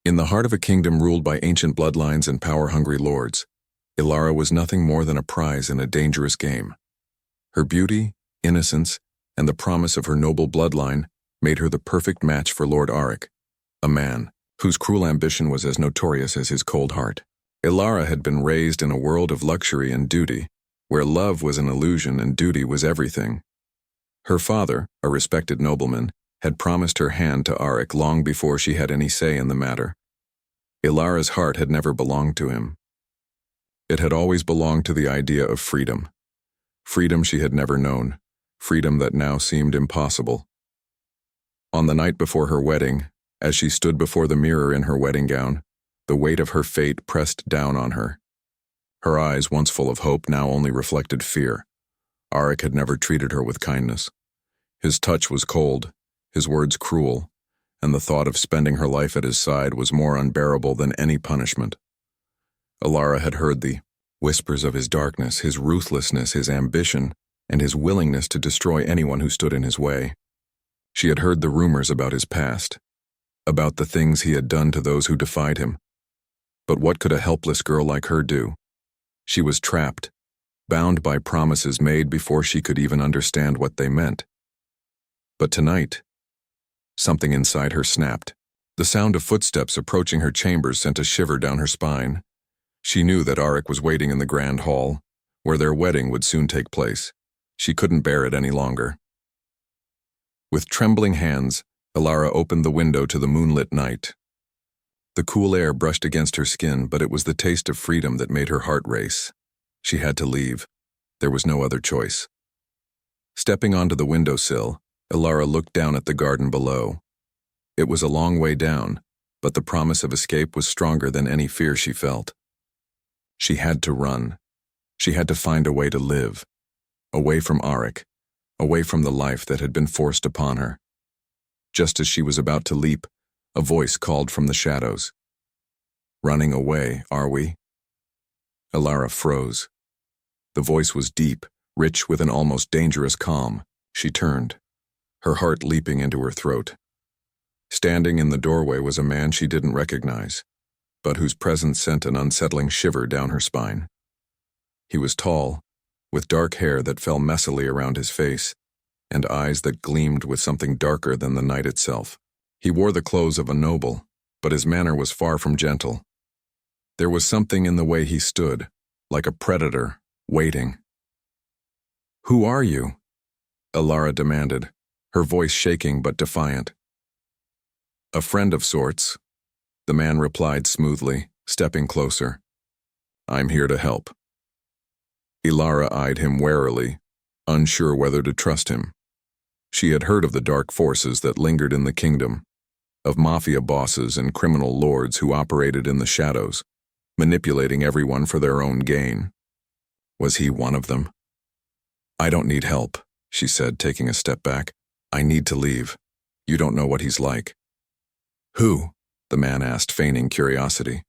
In the heart of a kingdom ruled by ancient bloodlines and power-hungry lords, Ilara was nothing more than a prize in a dangerous game. Her beauty, innocence, and the promise of her noble bloodline made her the perfect match for Lord Auric, a man whose cruel ambition was as notorious as his cold heart. Ilara had been raised in a world of luxury and duty, where love was an illusion and duty was everything. Her father, a respected nobleman, had promised her hand to Auric long before she had any say in the matter. Ilara's heart had never belonged to him. It had always belonged to the idea of freedom. Freedom she had never known, freedom that now seemed impossible. On the night before her wedding, as she stood before the mirror in her wedding gown, the weight of her fate pressed down on her. Her eyes, once full of hope, now only reflected fear. Auric had never treated her with kindness. His touch was cold, his words cruel, and the thought of spending her life at his side was more unbearable than any punishment. Ilara had heard the whispers of his darkness, his ruthlessness, his ambition, and his willingness to destroy anyone who stood in his way. She had heard the rumors about his past, about the things he had done to those who defied him. But what could a helpless girl like her do? She was trapped, bound by promises made before she could even understand what they meant. But tonight, something inside her snapped. The sound of footsteps approaching her chambers sent a shiver down her spine. She knew that Auric was waiting in the grand hall, where their wedding would soon take place. She couldn't bear it any longer. With trembling hands, Ilara opened the window to the moonlit night. The cool air brushed against her skin, but it was the taste of freedom that made her heart race. She had to leave. There was no other choice. Stepping onto the windowsill, Ilara looked down at the garden below. It was a long way down, but the promise of escape was stronger than any fear she felt. She had to run. She had to find a way to live. Away from Auric, away from the life that had been forced upon her. Just as she was about to leap, a voice called from the shadows. "Running away, are we?" Ilara froze. The voice was deep, rich with an almost dangerous calm. She turned, her heart leaping into her throat. Standing in the doorway was a man she didn't recognize, but whose presence sent an unsettling shiver down her spine. He was tall, with dark hair that fell messily around his face, and eyes that gleamed with something darker than the night itself. He wore the clothes of a noble, but his manner was far from gentle. There was something in the way he stood, like a predator, waiting. "Who are you?" Ilara demanded, her voice shaking but defiant. "A friend of sorts," the man replied smoothly, stepping closer. "I'm here to help." Ilara eyed him warily, unsure whether to trust him. She had heard of the dark forces that lingered in the kingdom, of Mafia bosses and criminal lords who operated in the shadows, manipulating everyone for their own gain. Was he one of them? "I don't need help," she said, taking a step back. "I need to leave. You don't know what he's like." "Who?" the man asked, feigning curiosity.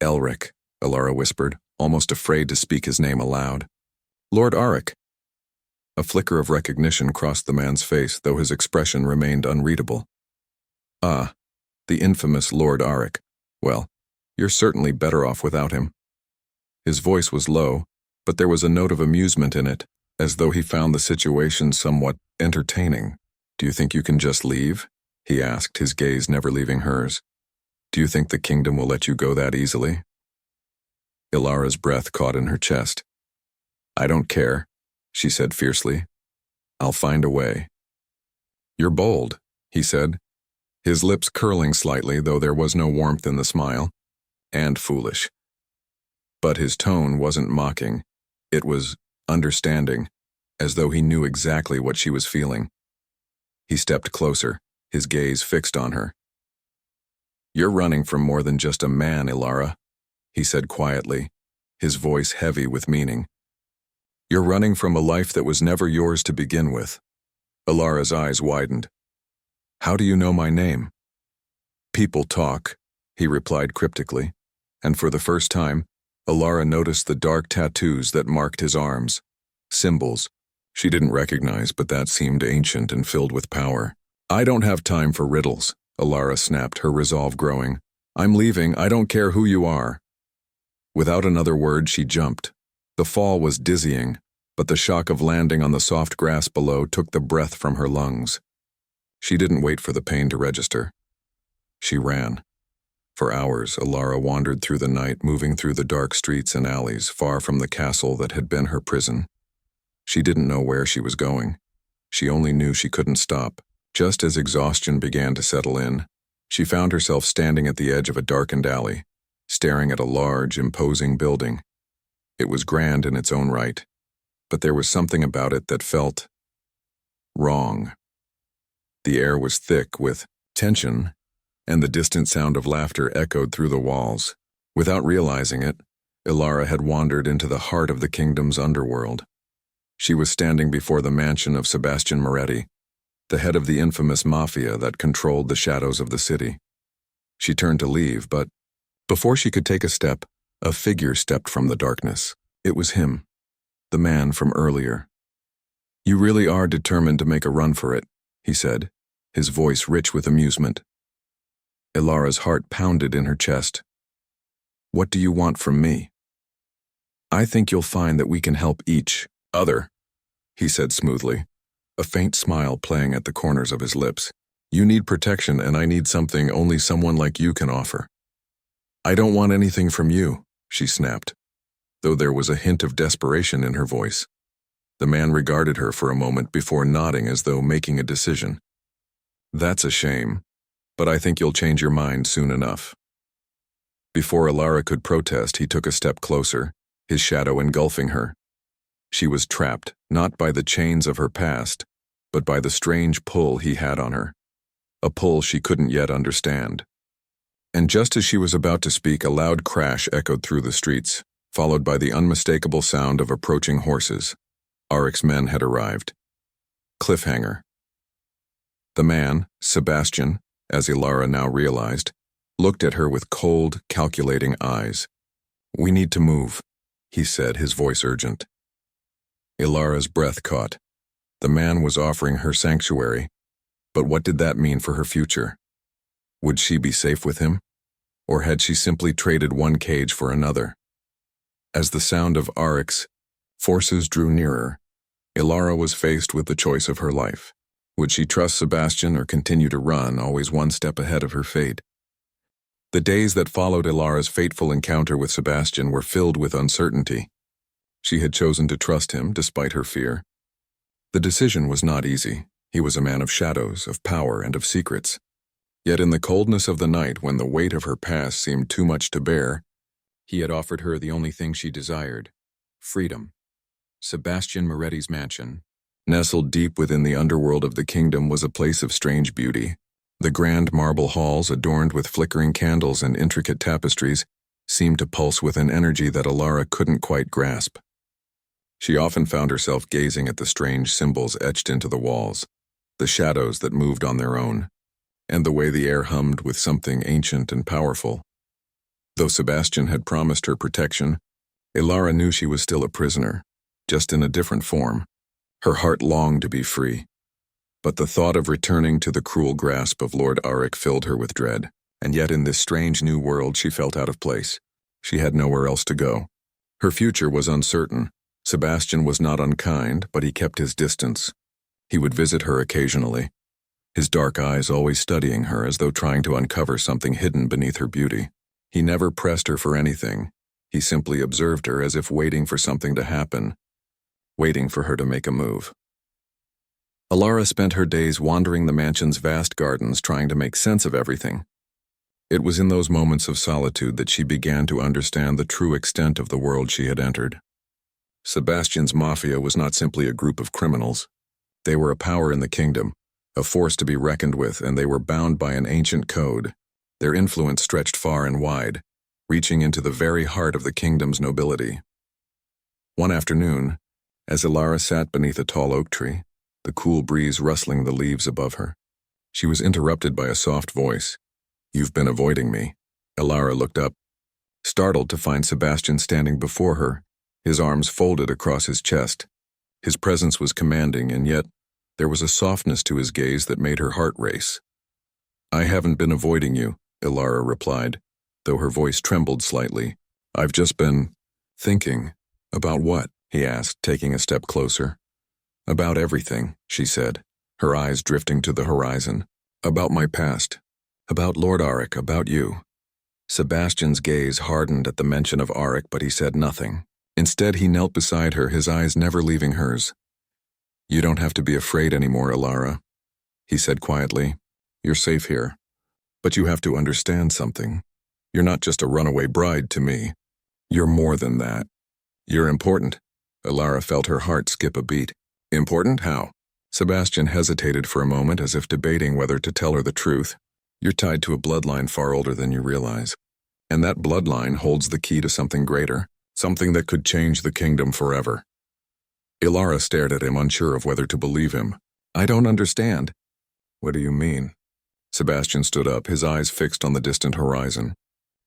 "Elric," Ilara whispered, almost afraid to speak his name aloud. "Lord Auric." A flicker of recognition crossed the man's face, though his expression remained unreadable. "Ah, the infamous Lord Auric. Well, you're certainly better off without him." His voice was low, but there was a note of amusement in it, as though he found the situation somewhat entertaining. "Do you think you can just leave?" he asked, his gaze never leaving hers. "Do you think the kingdom will let you go that easily?" Ilara's breath caught in her chest. "I don't care," she said fiercely. "I'll find a way." "You're bold," he said, his lips curling slightly, though there was no warmth in the smile, "and foolish." But his tone wasn't mocking. It was understanding, as though he knew exactly what she was feeling. He stepped closer, his gaze fixed on her. "You're running from more than just a man, Ilara," he said quietly, his voice heavy with meaning. "You're running from a life that was never yours to begin with." Ilara's eyes widened. "How do you know my name?" "People talk," he replied cryptically, and for the first time, Ilara noticed the dark tattoos that marked his arms. Symbols she didn't recognize, but that seemed ancient and filled with power. "I don't have time for riddles," Ilara snapped, her resolve growing. I'm leaving, I don't care who you are." Without another word, she jumped. The fall was dizzying, but the shock of landing on the soft grass below took the breath from her lungs. She didn't wait for the pain to register. She ran. For hours, Alara wandered through the night, moving through the dark streets and alleys, far from the castle that had been her prison. She didn't know where she was going. She only knew she couldn't stop. Just as exhaustion began to settle in, she found herself standing at the edge of a darkened alley, staring at a large, imposing building. It was grand in its own right, but there was something about it that felt wrong. The air was thick with tension, and the distant sound of laughter echoed through the walls. Without realizing it, Alara had wandered into the heart of the kingdom's underworld. She was standing before the mansion of Sebastian Moretti, the head of the infamous Mafia that controlled the shadows of the city. She turned to leave, but before she could take a step, a figure stepped from the darkness. It was him, the man from earlier. "You really are determined to make a run for it," he said, his voice rich with amusement. Ilara's heart pounded in her chest. "What do you want from me?" "I think you'll find that we can help each other," he said smoothly, a faint smile playing at the corners of his lips. "You need protection, and I need something only someone like you can offer." "I don't want anything from you," she snapped, though there was a hint of desperation in her voice. The man regarded her for a moment before nodding as though making a decision. "That's a shame, but I think you'll change your mind soon enough." Before Alara could protest, he took a step closer, his shadow engulfing her. She was trapped, not by the chains of her past, but by the strange pull he had on her, a pull she couldn't yet understand. And just as she was about to speak, a loud crash echoed through the streets, followed by the unmistakable sound of approaching horses. Orcs' men had arrived. Cliffhanger. The man, Sebastian, as Alara now realized, looked at her with cold, calculating eyes. "We need to move," he said, his voice urgent. Ilara's breath caught. The man was offering her sanctuary, but what did that mean for her future? Would she be safe with him? Or had she simply traded one cage for another? As the sound of Orcs' forces drew nearer, Alara was faced with the choice of her life. Would she trust Sebastian or continue to run, always one step ahead of her fate? The days that followed Ilara's fateful encounter with Sebastian were filled with uncertainty. She had chosen to trust him despite her fear. The decision was not easy. He was a man of shadows, of power, and of secrets. Yet in the coldness of the night, when the weight of her past seemed too much to bear, he had offered her the only thing she desired: freedom. Sebastian Moretti's mansion, nestled deep within the underworld of the kingdom, was a place of strange beauty. The grand marble halls, adorned with flickering candles and intricate tapestries, seemed to pulse with an energy that Alara couldn't quite grasp. She often found herself gazing at the strange symbols etched into the walls, the shadows that moved on their own, and the way the air hummed with something ancient and powerful. Though Sebastian had promised her protection, Alara knew she was still a prisoner, just in a different form. Her heart longed to be free, but the thought of returning to the cruel grasp of Lord Auric filled her with dread, and yet in this strange new world she felt out of place. She had nowhere else to go. Her future was uncertain. Sebastian was not unkind, but he kept his distance. He would visit her occasionally, his dark eyes always studying her as though trying to uncover something hidden beneath her beauty. He never pressed her for anything. He simply observed her as if waiting for something to happen, waiting for her to make a move. Alara spent her days wandering the mansion's vast gardens, trying to make sense of everything. It was in those moments of solitude that she began to understand the true extent of the world she had entered. Sebastian's Mafia was not simply a group of criminals. They were a power in the kingdom, a force to be reckoned with, and they were bound by an ancient code. Their influence stretched far and wide, reaching into the very heart of the kingdom's nobility. One afternoon, as Alara sat beneath a tall oak tree, the cool breeze rustling the leaves above her, she was interrupted by a soft voice. "You've been avoiding me." Alara looked up, startled to find Sebastian standing before her, his arms folded across his chest. His presence was commanding, and yet there was a softness to his gaze that made her heart race. "I haven't been avoiding you," Ilara replied, though her voice trembled slightly. I've just been thinking. About what? He asked, taking a step closer. About everything, she said, her eyes drifting to the horizon. About my past. About Lord Auric, about you. Sebastian's gaze hardened at the mention of Auric, but he said nothing. Instead, he knelt beside her, his eyes never leaving hers. You don't have to be afraid anymore, Ilara, he said quietly. You're safe here. But you have to understand something. You're not just a runaway bride to me. You're more than that. You're important. Ilara felt her heart skip a beat. Important? How? Sebastian hesitated for a moment, as if debating whether to tell her the truth. You're tied to a bloodline far older than you realize. And that bloodline holds the key to something greater, something that could change the kingdom forever. Ilara stared at him, unsure of whether to believe him. I don't understand. What do you mean? Sebastian stood up, his eyes fixed on the distant horizon.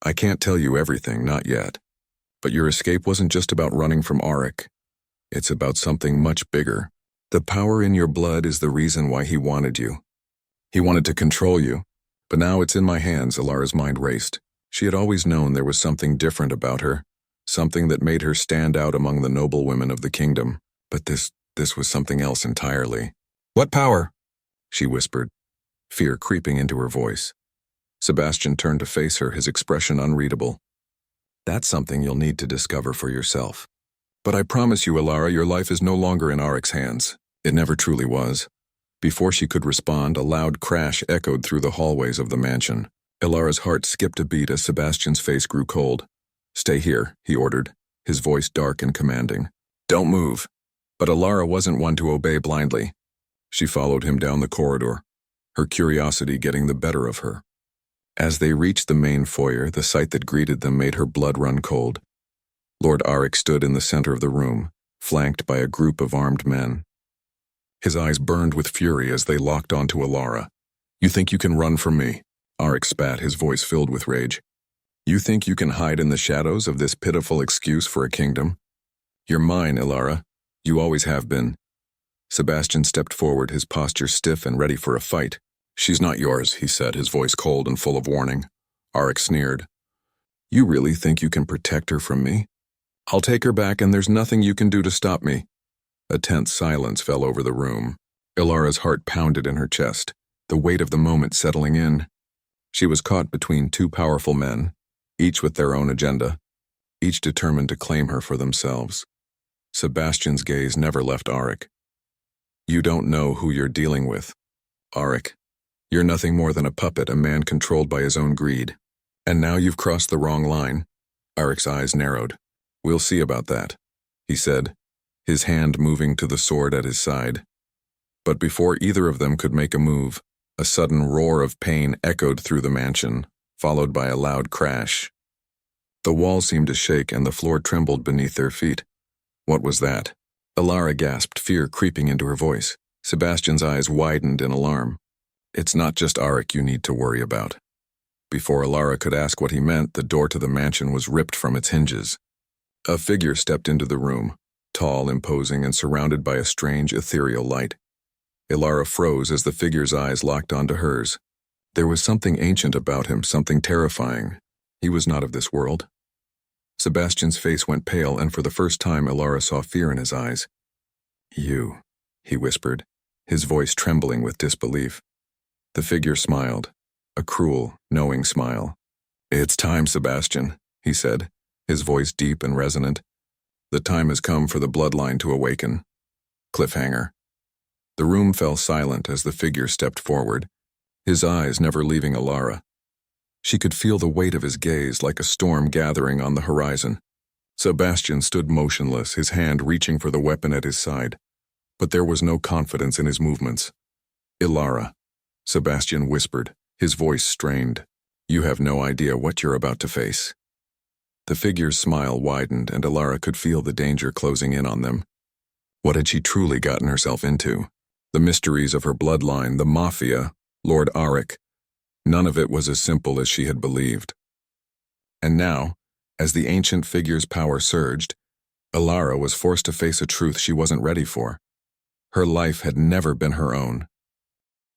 I can't tell you everything, not yet. But your escape wasn't just about running from Auric. It's about something much bigger. The power in your blood is the reason why he wanted you. He wanted to control you. But now it's in my hands, Ilara's mind raced. She had always known there was something different about her, something that made her stand out among the noble women of the kingdom. But this was something else entirely. What power? She whispered, fear creeping into her voice. Sebastian turned to face her, his expression unreadable. That's something you'll need to discover for yourself. But I promise you, Ilara, your life is no longer in Auric's hands. It never truly was. Before she could respond, a loud crash echoed through the hallways of the mansion. Ilara's heart skipped a beat as Sebastian's face grew cold. Stay here, he ordered, his voice dark and commanding. Don't move. But Ilara wasn't one to obey blindly. She followed him down the corridor, her curiosity getting the better of her. As they reached the main foyer, the sight that greeted them made her blood run cold. Lord Auric stood in the center of the room, flanked by a group of armed men. His eyes burned with fury as they locked onto Ilara. You think you can run from me? Auric spat, his voice filled with rage. You think you can hide in the shadows of this pitiful excuse for a kingdom? You're mine, Ilara. You always have been. Sebastian stepped forward, his posture stiff and ready for a fight. She's not yours, he said, his voice cold and full of warning. Auric sneered. You really think you can protect her from me? I'll take her back, and there's nothing you can do to stop me. A tense silence fell over the room. Ilara's heart pounded in her chest, the weight of the moment settling in. She was caught between two powerful men, each with their own agenda, each determined to claim her for themselves. Sebastian's gaze never left Auric. You don't know who you're dealing with, Auric. You're nothing more than a puppet, a man controlled by his own greed. And now you've crossed the wrong line. Auric's eyes narrowed. We'll see about that, he said, his hand moving to the sword at his side. But before either of them could make a move, a sudden roar of pain echoed through the mansion, followed by a loud crash. The walls seemed to shake and the floor trembled beneath their feet. What was that? Ilara gasped, fear creeping into her voice. Sebastian's eyes widened in alarm. It's not just Auric you need to worry about. Before Ilara could ask what he meant, the door to the mansion was ripped from its hinges. A figure stepped into the room, tall, imposing, and surrounded by a strange, ethereal light. Ilara froze as the figure's eyes locked onto hers. There was something ancient about him, something terrifying. He was not of this world. Sebastian's face went pale, and for the first time Ilara saw fear in his eyes. You, he whispered, his voice trembling with disbelief. The figure smiled, a cruel, knowing smile. It's time, Sebastian, he said, his voice deep and resonant. The time has come for the bloodline to awaken. Cliffhanger. The room fell silent as the figure stepped forward, his eyes never leaving Ilara. She could feel the weight of his gaze like a storm gathering on the horizon. Sebastian stood motionless, his hand reaching for the weapon at his side. But there was no confidence in his movements. Ilara, Sebastian whispered, his voice strained. You have no idea what you're about to face. The figure's smile widened, and Ilara could feel the danger closing in on them. What had she truly gotten herself into? The mysteries of her bloodline, the Mafia, Lord Auric. None of it was as simple as she had believed. And now, as the ancient figure's power surged, Ilara was forced to face a truth she wasn't ready for. Her life had never been her own.